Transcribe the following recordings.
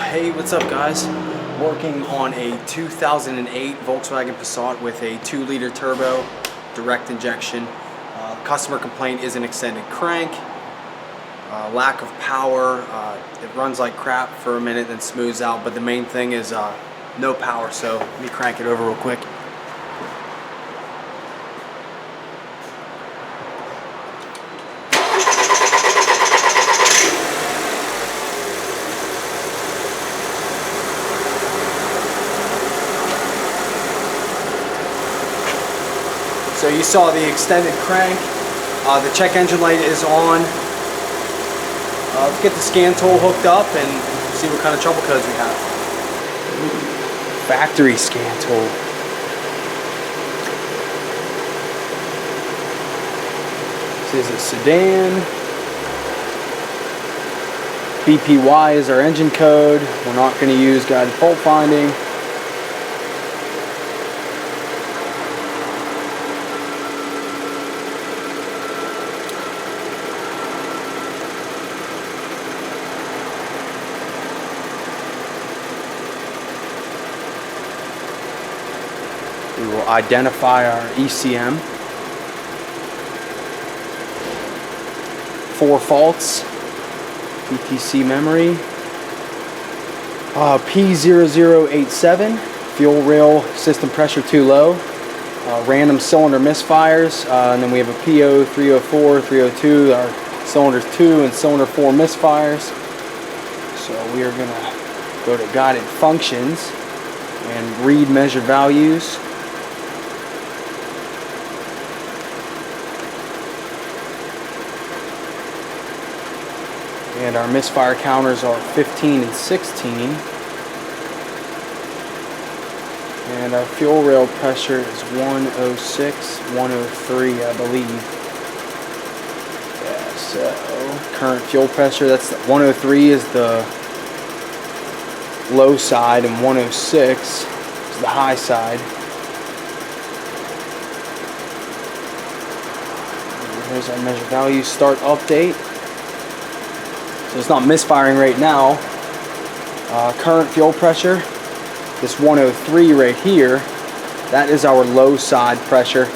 Hey, what's up guys? Working on a 2008 Volkswagen Passat with a 2-liter turbo, direct injection. Customer complaint is an extended crank, lack of power. It runs like crap for a minute, then smooths out, but the main thing is no power, so let me crank it over real quick. So you saw the extended crank, the check engine light is on. Let's get the scan tool hooked up and see what kind of trouble codes we have. Factory scan tool. This is a sedan. BPY is our engine code. We're not going to use guided fault finding. We will identify our ECM. 4 faults. PTC memory. P0087. Fuel rail system pressure too low. Random cylinder misfires. And then we have a P0304, 302. Our cylinders 2 and cylinder 4 misfires. So we are going to go to guided functions and read measured values. And our misfire counters are 15 and 16. And our fuel rail pressure is 106, 103, I believe. Yeah, so current fuel pressure, that's 103 is the low side and 106 is the high side. And here's our measure value start update. So it's not misfiring right now. Current fuel pressure, this 103 right here, that is our low side pressure.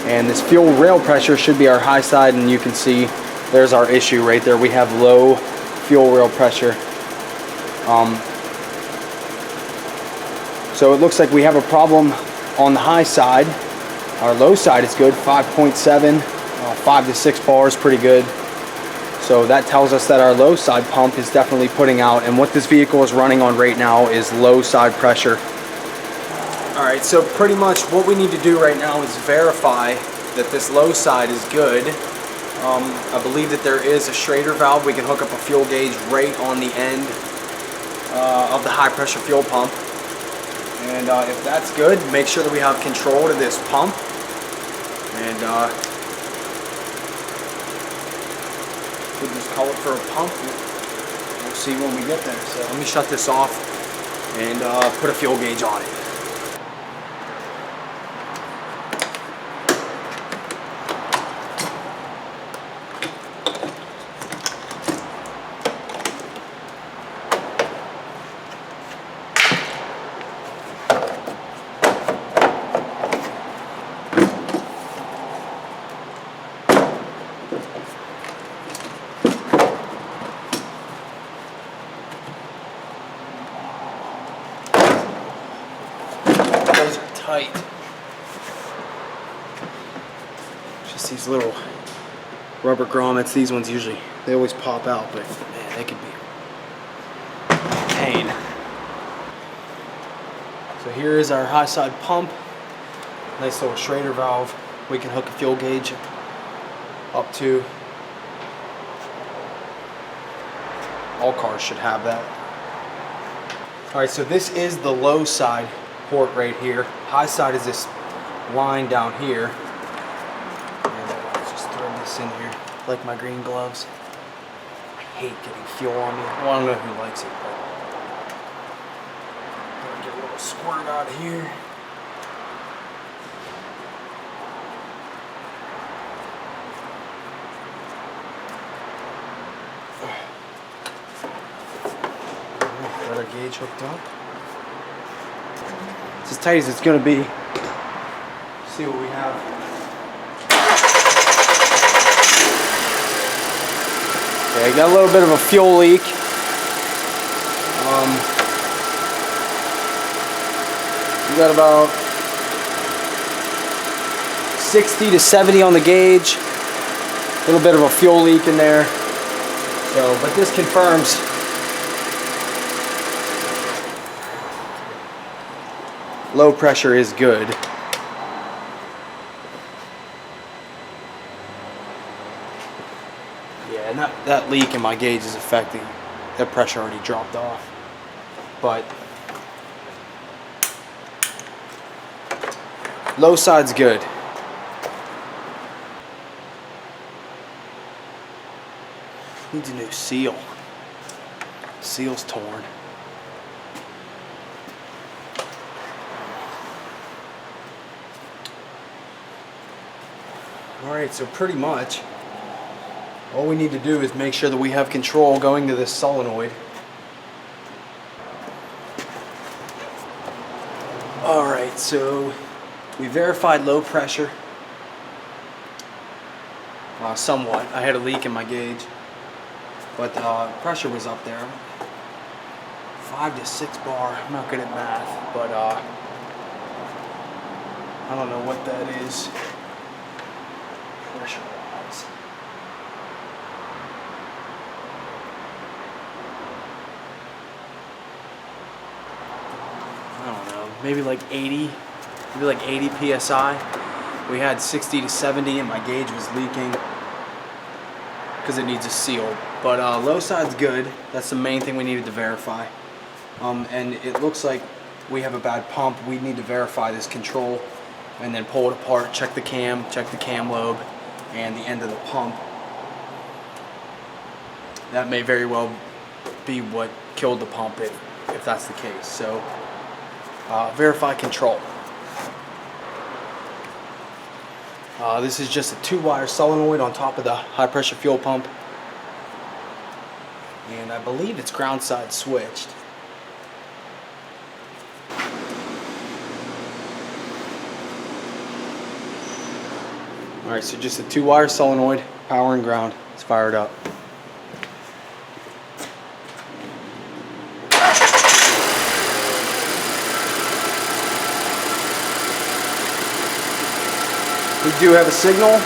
And this fuel rail pressure should be our high side, and you can see there's our issue right there. We have low fuel rail pressure. So it looks like we have a problem on the high side. Our low side is good, 5.7, 5 to 6 bars, pretty good. So that tells us that our low side pump is definitely putting out, and what this vehicle is running on right now is low side pressure. Alright, so pretty much what we need to do right now is verify that this low side is good. I believe that there is a Schrader valve. We can hook up a fuel gauge right on the end of the high pressure fuel pump. And if that's good, make sure that we have control to this pump. And we'll just call it for a pump. We'll see when we get there. So let me shut this off and put a fuel gauge on it. Those are tight. Just these little rubber grommets. These ones usually, they always pop out, but man, they could be a pain. So here is our high side pump. Nice little Schrader valve. We can hook a fuel gauge up to. All cars should have that. Alright, so this is the low side port right here. High side is this line down here. And I'll just throw this in here, like my green gloves. I hate getting fuel on me. Well, I don't know who likes it, but I'm gonna get a little squirt out of here. our gauge hooked up. It's as tight as it's going to be. See what we have. Okay, got a little bit of a fuel leak. We got about 60 to 70 on the gauge. A little bit of a fuel leak in there. So, but this confirms low pressure is good. Yeah, and that leak in my gauge is affecting. That pressure already dropped off. But low side's good. Needs a new seal. Seal's torn. Alright, so pretty much all we need to do is make sure that we have control going to this solenoid. Alright, so we verified low pressure. Somewhat. I had a leak in my gauge, but pressure was up there. 5 to 6 bar. I'm not good at math, but I don't know what that is pressure-wise. I don't know. Maybe like 80. Maybe like 80 PSI. We had 60 to 70 and my gauge was leaking because it needs a seal. But low side's good. That's the main thing we needed to verify. And it looks like we have a bad pump. We need to verify this control and then pull it apart, check the cam lobe and the end of the pump. That may very well be what killed the pump if that's the case. So verify control. This is just a 2-wire solenoid on top of the high pressure fuel pump. And I believe it's ground side switched. Alright, so just a 2-wire solenoid, power and ground. It's fired up. We do have a signal.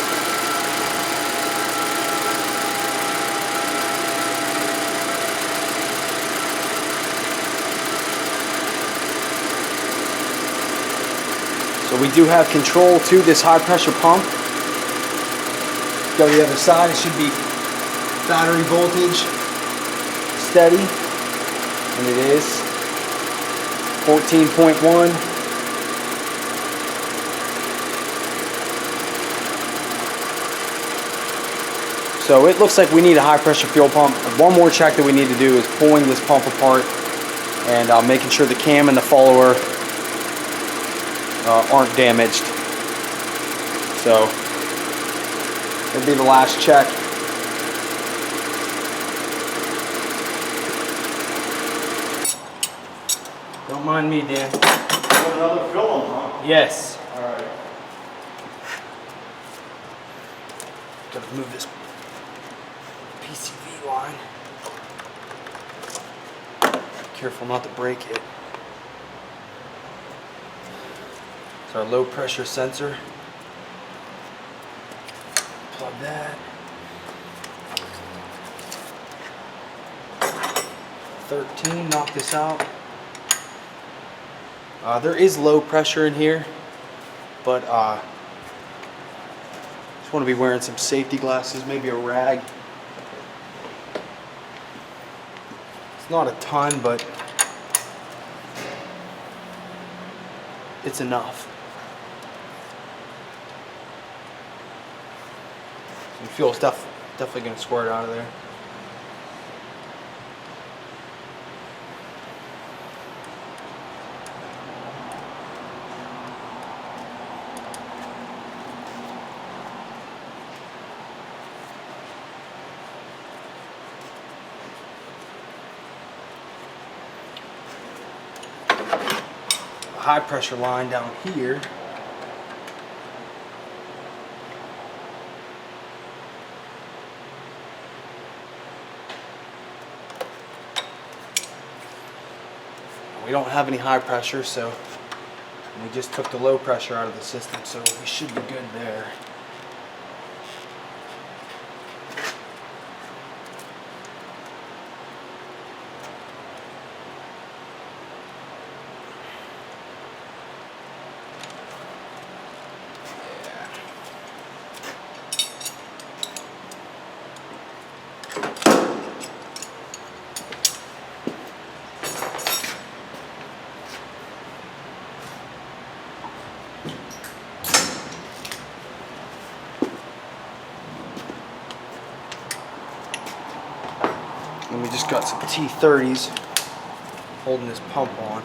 So we do have control to this high pressure pump. Go to the other side, it should be battery voltage steady, and it is 14.1. So it looks like we need a high pressure fuel pump. One more check that we need to do is pulling this pump apart and making sure the cam and the follower aren't damaged. So it'll be the last check. Don't mind me, Dan. Another film, huh? Yes. All right. Gotta move this PCV line. Careful not to break it. It's our low pressure sensor. Plug that. 13, knock this out. There is low pressure in here, but just want to be wearing some safety glasses, maybe a rag. It's not a ton, but it's enough. Some fuel's definitely going to squirt out of there. high pressure line down here. We don't have any high pressure, so we just took the low pressure out of the system, so we should be good there. And we just got some T30s holding this pump on.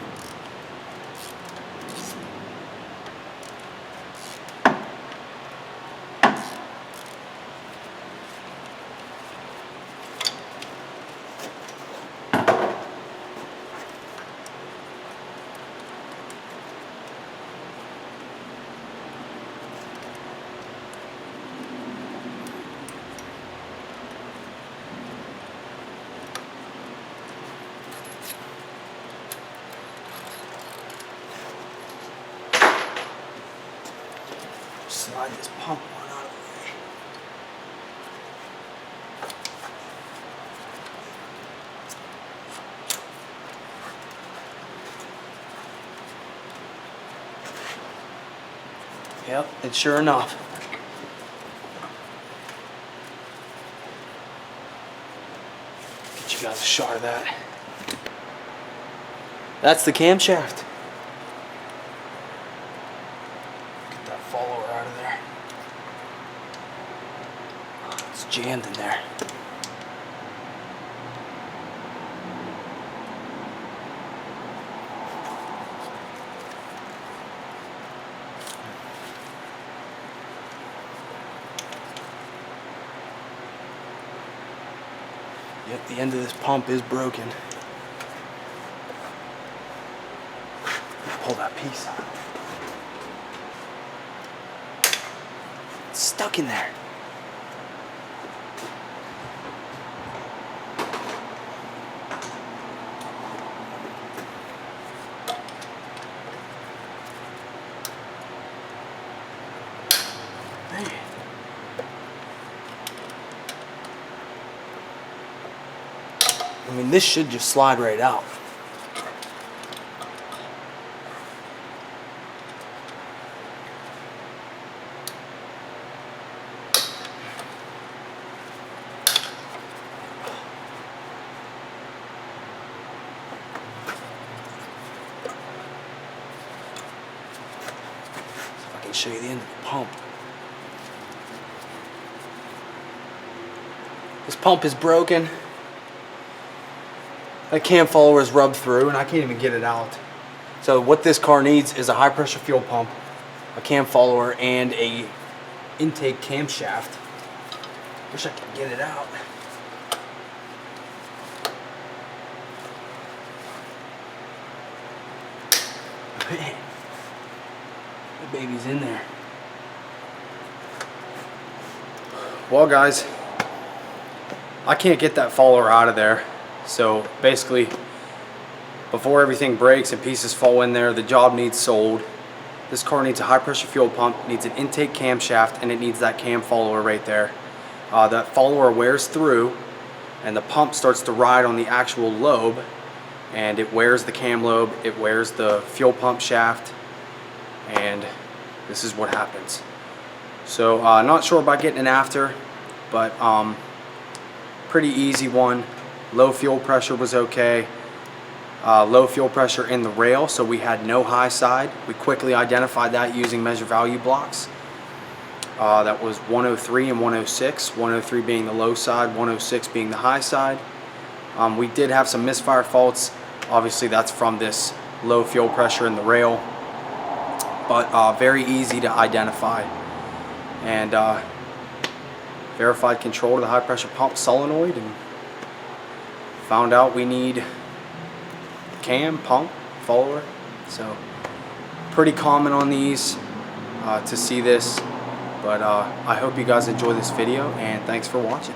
Slide this pump on out of the way. Yep, and sure enough, get you guys a shot of that. That's the camshaft. Get that follower out of there. Oh, it's jammed in there. Yep, the end of this pump is broken. Pull that piece out. It's stuck in there. Man. I mean, this should just slide right out. See if I can show you the end of the pump. This pump is broken. That cam follower is rubbed through and I can't even get it out. So what this car needs is a high pressure fuel pump, a cam follower, and a intake camshaft. Wish I could get it out. Man, the baby's in there. Well guys, I can't get that follower out of there. So basically, before everything breaks and pieces fall in there, the job needs sold. This car needs a high pressure fuel pump, needs an intake camshaft, and it needs that cam follower right there. That follower wears through and the pump starts to ride on the actual lobe, and it wears the cam lobe, it wears the fuel pump shaft, and this is what happens. So not sure about getting an after, but pretty easy one. Low fuel pressure was okay. Low fuel pressure in the rail, so we had no high side. We quickly identified that using measure value blocks. That was 103 and 106, 103 being the low side, 106 being the high side. We did have some misfire faults. Obviously that's from this low fuel pressure in the rail, but very easy to identify. And verified control to the high pressure pump solenoid, and found out we need cam, pump, follower. So Pretty common on these to see this, but I hope you guys enjoy this video, and thanks for watching.